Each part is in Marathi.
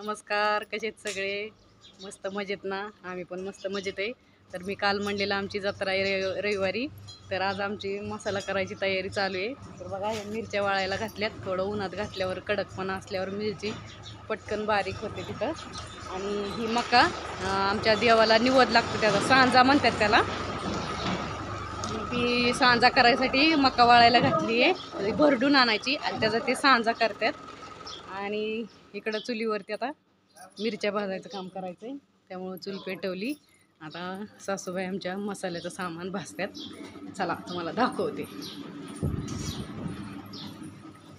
नमस्कार, कसे आहेत सगळे? मस्त मजेत ना? आम्ही पण मस्त मजेत आहे. तर मी काल म्हणलेला आमची जत्रा आहे रविवारी, तर आज आमची मसाला करायची तयारी चालू आहे. तर बघा या मिरच्या वाळायला घातल्यात. थोडं उन्हात घातल्यावर कडकपणा असल्यावर मिरची पटकन बारीक होते तिथं. आणि ही मका आमच्या देवाला निवद लागतो, त्याचा सांजा म्हणतात त्याला. ती सांजा करायसाठी मका वाळायला घातली आहे, भरडून आणायची आणि त्याचा ते सांजा करतात. आणि इकडं चुलीवरती आता मिरच्या भाजायचं काम करायचं आहे, त्यामुळं चूल पेटवली. आता सासूबाई आमच्या मसाल्याचं सामान भाजतात. चला तुम्हाला दाखवते.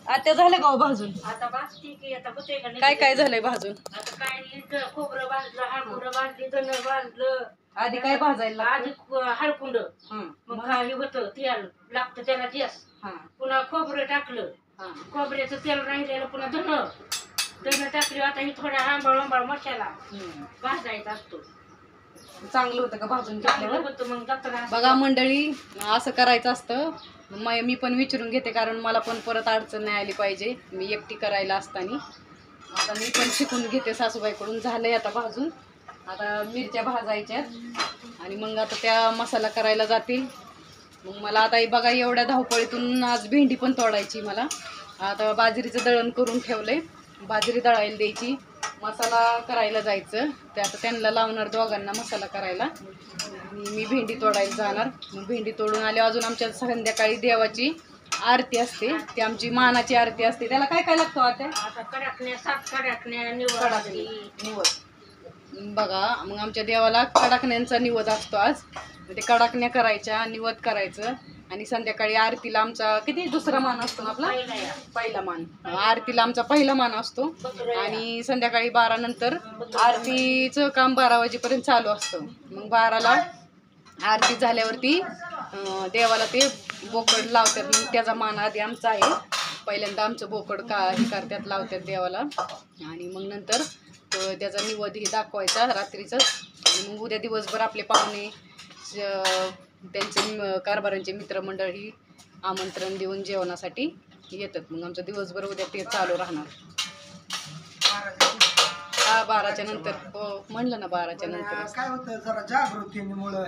आता झालं का भाजून? आता भाजते की आता होते का काय काय झालंय भाजून? आता काय नाही, खोबरं भाजलं, हळकुंड भाजली, धन भाजलं. आधी काय भाजायला आधी हळकुंड, मग खाली होतं तेल लागतं त्याला गॅस. पुन्हा खोबरं टाकलं, खोबऱ्याचं तेल राहिलेलं, पुन्हा धन टाकली. आता हे थोडा आंबाळ मसाला भाजायचा असतो. चांगलं होतं का भाजून घेतल्यावर? होतं मग जत्रा. बघा मंडळी, असं करायचं असतं. मी पण विचारून घेते, कारण मला पण परत अडचण नाही आली पाहिजे मी एकटी करायला असताना. आता मी पण शिकून घेते सासूबाईकडून. झालंय आता भाजून. आता मिरच्या भाजायच्यात आणि मग आता त्या मसाला करायला जातील. मग मला आता बघा एवढ्या धावपळीतून आज भेंडी पण तोडायची. मला आता बाजरीचं दळण करून ठेवलंय, बाजरी दळायला द्यायची, मसाला करायला जायचं. ते आता त्यांना लावणार दोघांना मसाला करायला. मी भेंडी तोडायला जाणार. मग भेंडी तोडून आले, अजून आमच्या संध्याकाळी देवाची आरती असते, ती आमची मानाची आरती असते. त्याला काय काय लागतं आता? आता कडाकण्या, 7 कडाकण्या, निवद. बघा मग आमच्या देवाला कडाकण्यांचा निवद असतो आज. ते कडाकण्या करायच्या, निवद करायचं. आणि संध्याकाळी आरतीला आमचा किती दुसरा मान असतो ना आपला? पहिला मान. आरतीला आमचा पहिला मान असतो. आणि संध्याकाळी 12 नंतर आरतीचं काम 12 वाजेपर्यंत चालू असतं. मग 12ला आरती झाल्यावरती देवाला ते बोकड लावतात. मग त्याचा मान आधी आमचा आहे. पहिल्यांदा आमचं बोकड हे करतात, लावतात देवाला. आणि मग नंतर त्याचा निवद हे दाखवायचा रात्रीचं. आणि मग उद्या दिवसभर आपले पाहुणे, त्यांचे कारभारांचे मित्रमंडळी आमंत्रण देऊन जेवणासाठी येतात. मग आमचं दिवसभर उद्या ते चालू राहणार. 12च्या नंतर. हो म्हणलं ना, 12च्या नंतर काय होतं जरा जागृतीमुळं.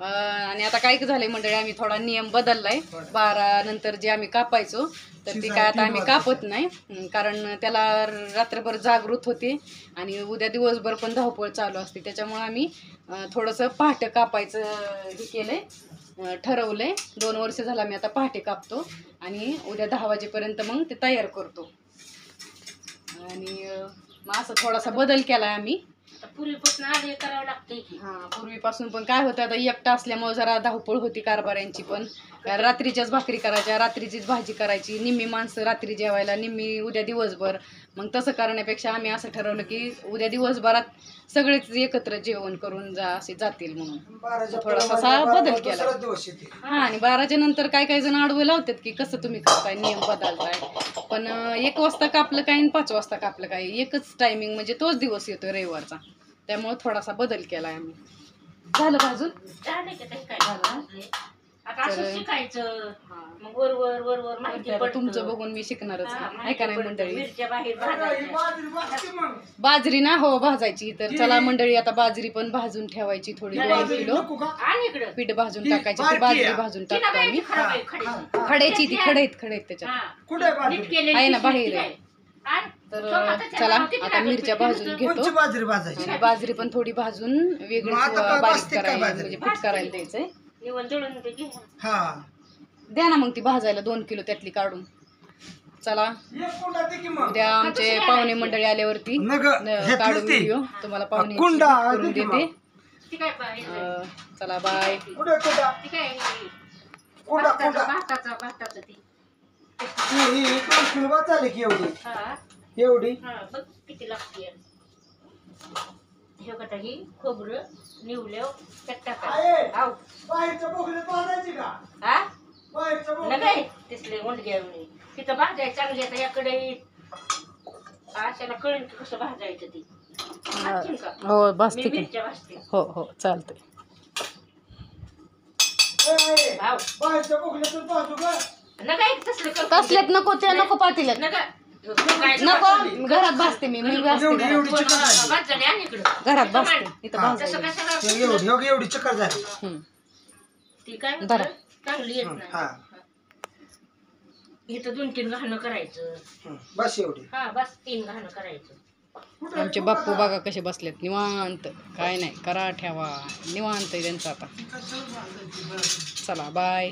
आणि आता काय झालंय मंडळी, आम्ही थोडा नियम बदललाय. 12 नंतर जे आम्ही कापायचो, तर ते काय आता आम्ही कापत नाही, कारण त्याला रात्रभर जागृत होते आणि उद्या दिवसभर पण धावपळ चालू असते. त्याच्यामुळे आम्ही थोडंसं पहाटे कापायचं हे केलंय, ठरवलंय. 2 वर्ष झालं आम्ही आता पहाटे कापतो आणि उद्या 10 वाजेपर्यंत मग ते तयार करतो. आणि मग असं थोडासा बदल केलाय आम्ही. पूर्वीपासून आधी करावं लागते. पूर्वीपासून पण काय होतं, आता एकटा असल्यामुळे जरा धावपळ होती कारभाऱ्यांची पण. रात्रीच्याच भाकरी करायच्या, रात्रीचीच भाजी करायची, निम्मी माणसं रात्री जेवायला, निम्मी उद्या दिवसभर. मग तसं करण्यापेक्षा आम्ही असं ठरवलं की उद्या दिवसभरात सगळेच एकत्र जेवण करून असे जातील म्हणून थोडासा बदल केला. आणि 12च्या नंतर काय काय जण आडवं लावतात की कसं तुम्ही करताय, नियम बदलताय. पण 1 वाजता कापलं काय आणि 5 वाजता कापलं काय, एकच टायमिंग, म्हणजे तोच दिवस येतोय रविवारचा. त्यामुळे थोडासा बदल केलाय आम्ही. झालं भाजून? शिकायचं. मग वर माहिती पडतं. तुमचं बघून मी शिकणारच आहे का नाही मंडळी? मिरच्या बाहेर भाजायच्या. बाजरी ना, हो भाजायची. तर चला मंडळी, आता बाजरी पण भाजून ठेवायची, थोडी 2 किलो पीठ भाजून टाकायची. ती बाजरी भाजून टाकतो आम्ही. खड्याची, ती खडे आहेत त्याच्यात, आहे ना बाहेर आहे. तर चला आता मिरच्या भाजून घेतो. आणि बाजरी पण थोडी भाजून वेगळी बारीक करायला, म्हणजे पीठ करायला द्यायचंय. द्या ना मग ती भाजायला 2 किलो त्यातली काढून. चला उद्या आमचे पाहुणे मंडळी आल्यावरती काढून व्हिडिओ तुम्हाला पाहुणे करून देते. चला बाय. एवढी किती लागते ही खोबरं निवलं त्यात टाकायचं. तिथले मुंडग्या तिथं भाजायचं चांगली. आता याकडे अशाला कळेल की कसं भाजायचं ती. हो बस ठीक आहे. मिरच्या भाजते. हो हो चालतंय. नका एक तसलं तसल्यात नको, त्या नको पातेल्यात. नका काय नको घरात भासते मी भासते एवढी घरात. एवढी चिकन झाली. भात झाली आणि इकडं घरात भासते इथं हा. तसं भाजायला. कशाला एवढी एवढी चिकन झाली. हम्म. ती काय बरं. म्हणतात, चांगली येत हा नाही इथं 2-3 घाणं करायचं. बस एवढी. हा बस 3 घाणं करायचं. आमचे बाप्पू बघा कसे बसलेत निवांत, काय नाही करा ठेवा निवांत आहे त्यांचं आता. चला बाय.